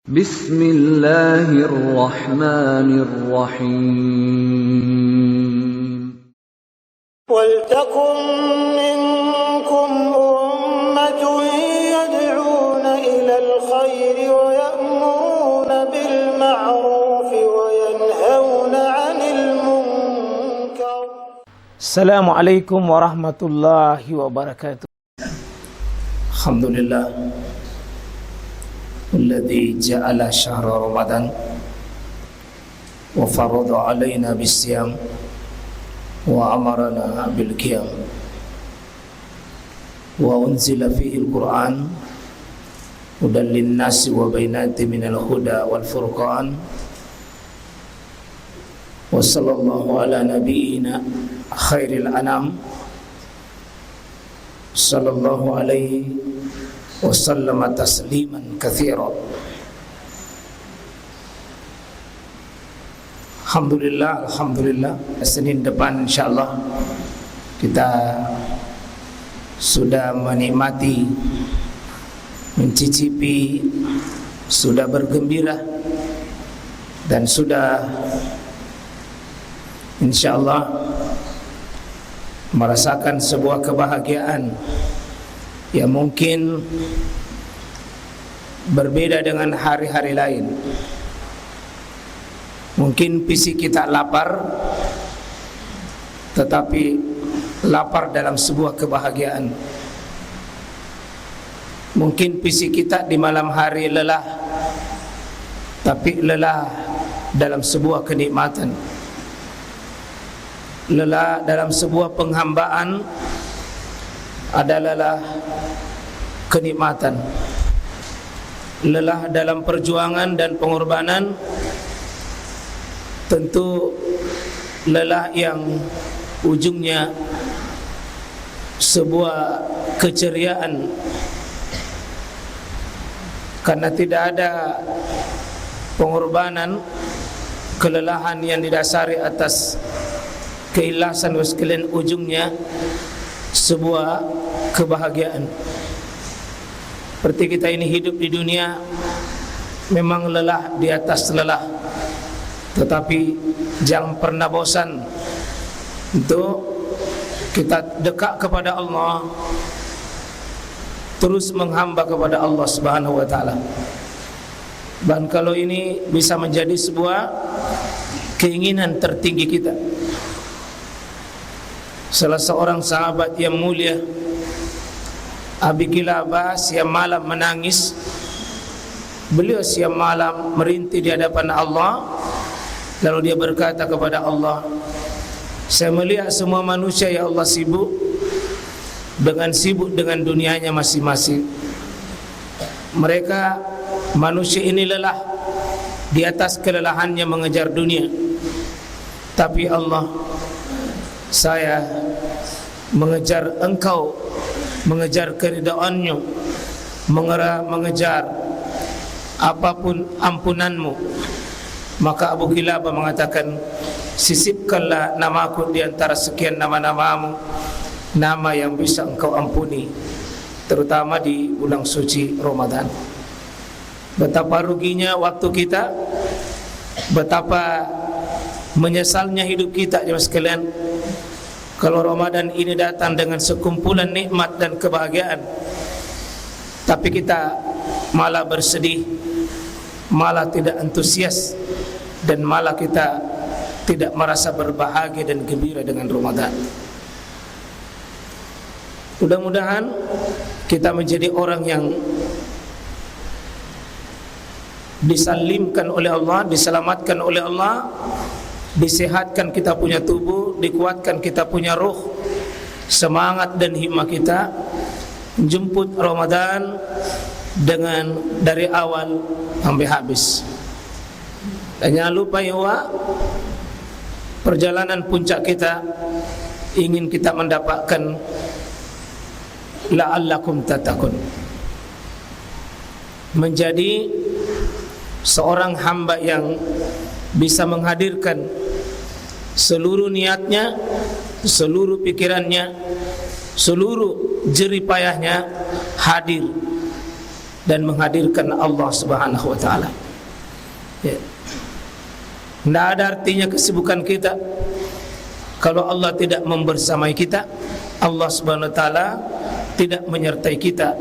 Bismillahirrahmanirrahim. وَلْتَكُنْ مِنْكُمْ أُمَّةٌ يَدْعُونَ إِلَى الْخَيْرِ وَيَأْمُرُونَ بِالْمَعْرُوفِ وَيَنْهَوْنَ عَنِ الْمُنْكَرِ. Assalamualaikum warahmatullahi wabarakatuh. Alhamdulillah alladzi ja'ala syahra Ramadan wa farada 'alaina bis-siyam wa amarna bil qiyam wa unzila fihi al-Qur'an hudan lin-nasi wa bainatin minal huda wal furqan wa sallallahu ala nabiyyina khairil anam sallallahu alaihi wa sallama tasliman katsira. Alhamdulillah, Senin depan insyaallah kita sudah menikmati, mencicipi, sudah bergembira dan sudah insyaallah merasakan sebuah kebahagiaan yang mungkin berbeda dengan hari-hari lain. Mungkin fisik kita lapar, tetapi lapar dalam sebuah kebahagiaan. Mungkin fisik kita di malam hari lelah, tapi lelah dalam sebuah kenikmatan. Lelah dalam sebuah penghambaan adalah kenikmatan. Lelah dalam perjuangan dan pengorbanan tentu lelah yang ujungnya sebuah keceriaan, karena tidak ada pengorbanan, kelelahan yang didasari atas keikhlasan, sekalian ujungnya sebuah kebahagiaan. Seperti kita ini hidup di dunia memang lelah di atas lelah, tetapi jangan pernah bosan untuk kita dekat kepada Allah, terus menghamba kepada Allah Subhanahu wa taala. Dan kalau ini bisa menjadi sebuah keinginan tertinggi kita. Salah seorang sahabat yang mulia, Abi Kilabah, siang malam menangis. Beliau siang malam merintih di hadapan Allah. Lalu dia berkata kepada Allah, saya melihat semua manusia ya Allah sibuk dengan dunianya masing-masing. Mereka manusia ini lelah di atas kelelahannya mengejar dunia. Tapi Allah, saya mengejar Engkau, mengejar keridhaan-Mu, mengejar apapun ampunan-Mu. Maka Abu Kilabah mengatakan, sisipkanlah namaku di antara sekian nama-namamu, nama yang bisa Engkau ampuni, terutama di bulan suci Ramadan. Betapa ruginya waktu kita, betapa menyesalnya hidup kita jemaah sekalian, kalau Ramadan ini datang dengan sekumpulan nikmat dan kebahagiaan, tapi kita malah bersedih, malah tidak antusias, dan malah kita tidak merasa berbahagia dan gembira dengan Ramadan. Mudah-mudahan kita menjadi orang yang disalimkan oleh Allah, diselamatkan oleh Allah, disehatkan kita punya tubuh, dikuatkan kita punya ruh, semangat dan himmah kita menjemput Ramadan dengan dari awal sampai habis. Dan jangan lupa ya perjalanan puncak kita ingin kita mendapatkan la'allakum tattaqun, menjadi seorang hamba yang bisa menghadirkan seluruh niatnya, seluruh pikirannya, seluruh jerih payahnya hadir dan menghadirkan Allah Subhanahu wa taala. Ya. Tidak ada artinya kesibukan kita kalau Allah tidak membersamai kita, Allah Subhanahu wa taala tidak menyertai kita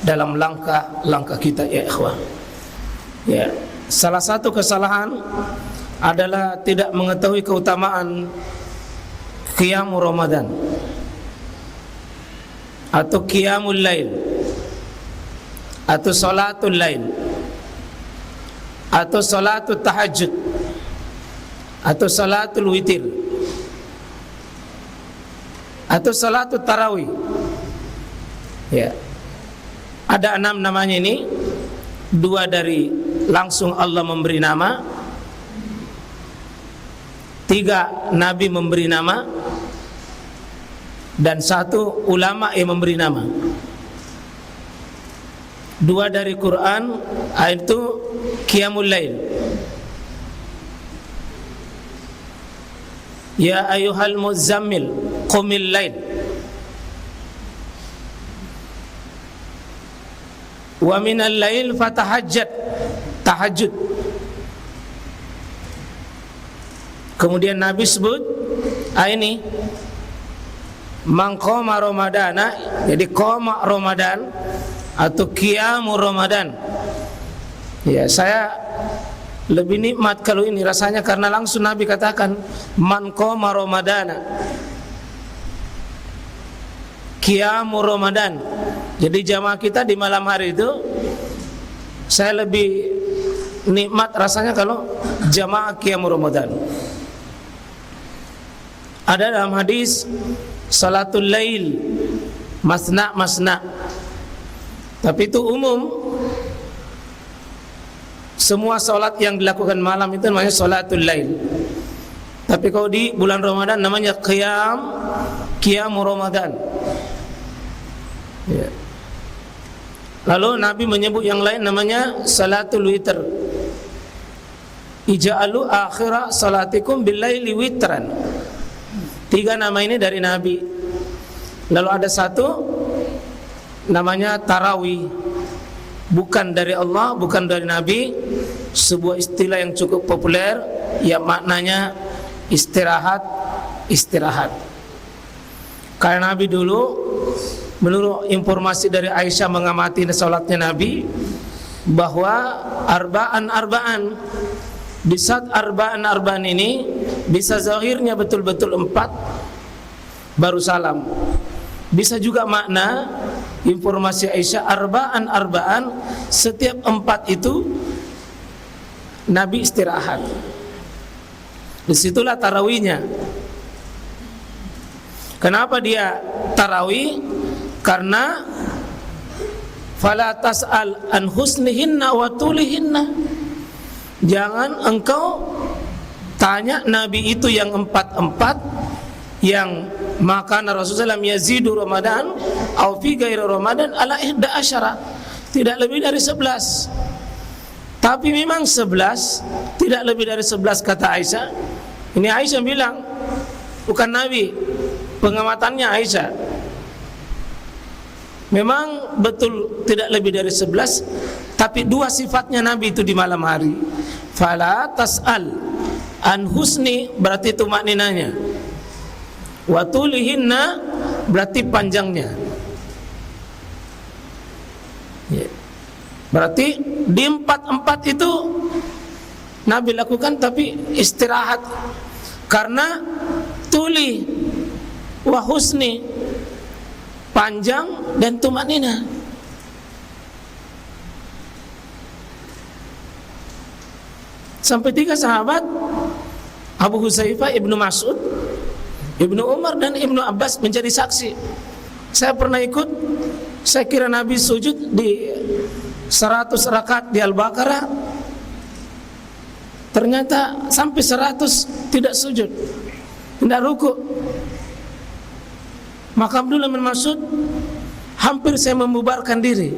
dalam langkah-langkah kita, ya ikhwah. Ya, salah satu kesalahan adalah tidak mengetahui keutamaan qiyamul Ramadan atau qiyamul lail atau salatul lail atau salatul tahajud atau salatul witir atau salatul tarawih. Ya, ada 6 namanya ini. 2 dari langsung Allah memberi nama, 3 Nabi memberi nama, dan 1 ulama yang memberi nama. 2 dari Quran, itu Qiyamul Lail. Ya ayyuhal muzammil qumil lail wa minal lail fatahajjat, tahajud. Kemudian Nabi sebut ini man qama ramadana, jadi qama Ramadan atau qiyamul Ramadan. Ya, saya lebih nikmat kalau ini rasanya karena langsung Nabi katakan man qama ramadana, qiyamul Ramadan. Jadi jamaah kita di malam hari itu saya lebih nikmat rasanya kalau jamaah qiyamul Ramadan. Ada dalam hadis salatul lail masna, tapi itu umum. Semua salat yang dilakukan malam itu namanya salatul lail. Tapi kalau di bulan Ramadan namanya qiyamul Ramadan. Ya. Lalu Nabi menyebut yang lain namanya salatul witr. Ija'alu akhira salatikum bil laili witran. 3 nama ini dari Nabi. Lalu ada 1 namanya tarawih, bukan dari Allah, bukan dari Nabi, sebuah istilah yang cukup populer yang maknanya istirahat. Karena Nabi dulu, menurut informasi dari Aisyah mengamati salatnya Nabi, bahwa arba'an di saat arba'an ini bisa zahirnya betul-betul 4 baru salam. Bisa juga makna informasi Aisyah arba'an setiap 4 itu Nabi istirahat. Disitulah tarawihnya. Kenapa dia tarawih? Karena fala tas'al an husnihinna wa tulihinna. Jangan engkau tanya Nabi itu yang 4 yang maka Rasulullah yazidu Ramadan au fi ghairi Ramadan ala 11, tidak lebih dari 11. Tapi memang 11, tidak lebih dari 11 kata Aisyah. Ini Aisyah bilang, bukan Nabi, pengamatannya Aisyah. Memang betul tidak lebih dari 11, tapi 2 sifatnya Nabi itu di malam hari. Fala tas'al an husni, berarti itu makninanya. Wa tulihinna, berarti panjangnya. Ya. Berarti di 4 itu Nabi lakukan tapi istirahat. Karena tuli wa husni, panjang dan tumanina. Sampai 3 sahabat, Abu Hudzaifah, Ibnu Mas'ud, Ibnu Umar dan Ibnu Abbas menjadi saksi. Saya pernah ikut, saya kira Nabi sujud di 100 rakaat di Al-Baqarah, ternyata sampai 100 tidak sujud, tidak ruku. Maka Abdullah bin Mas'ud, hampir saya membubarkan diri,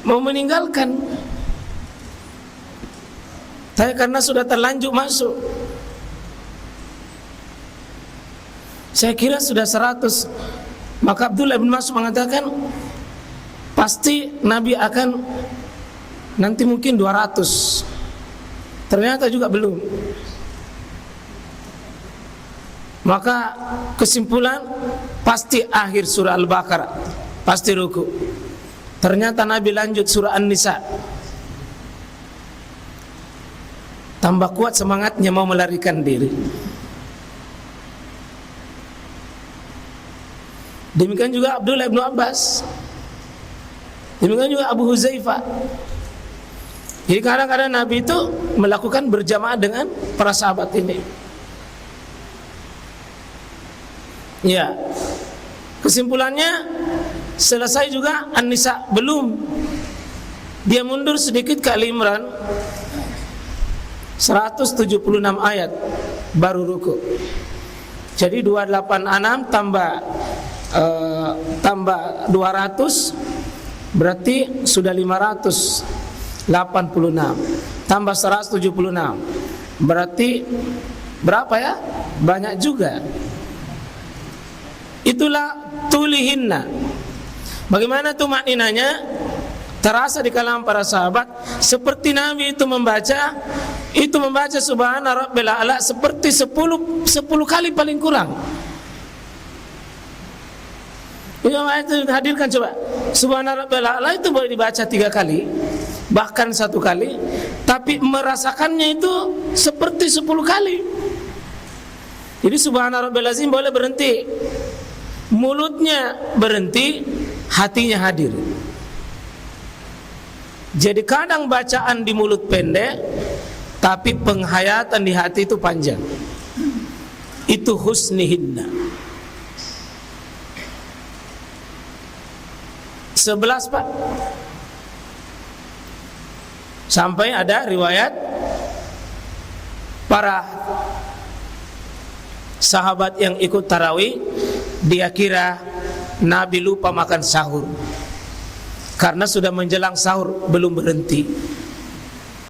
mau meninggalkan. Saya karena sudah terlanjur masuk, saya kira sudah 100 Maka Abdullah bin Mas'ud mengatakan pasti Nabi akan nanti mungkin 200. Ternyata juga belum. Maka kesimpulan pasti akhir surah Al-Baqarah, pasti ruku. Ternyata Nabi lanjut surah An-Nisa. Tambah kuat semangatnya mau melarikan diri. Demikian juga Abdullah bin Abbas. Demikian juga Abu Huzaifah. Jadi kadang-kadang Nabi itu melakukan berjamaah dengan para sahabat ini. Ya. Kesimpulannya selesai juga An-Nisa, belum. Dia mundur sedikit ke Ali Imran 176 ayat baru ruku. Jadi 286 tambah 200 berarti sudah 586. Tambah 176 berarti berapa ya? Banyak juga. Itulah tulihinna. Bagaimana tuh makninanya? Terasa di kalangan para sahabat seperti Nabi itu membaca subhana rabbil a'la seperti 10 kali paling kurang. Itu hadirkan coba. Subhana rabbil a'la itu boleh dibaca 3 kali, bahkan 1 kali, tapi merasakannya itu seperti 10 kali. Jadi subhana rabbil azim boleh berhenti, mulutnya berhenti, hatinya hadir. Jadi kadang bacaan di mulut pendek, tapi penghayatan di hati itu panjang. Itu husnihinna. 11 Pak. Sampai ada riwayat para sahabat yang ikut tarawih, dia kira Nabi lupa makan sahur. Karena sudah menjelang sahur belum berhenti.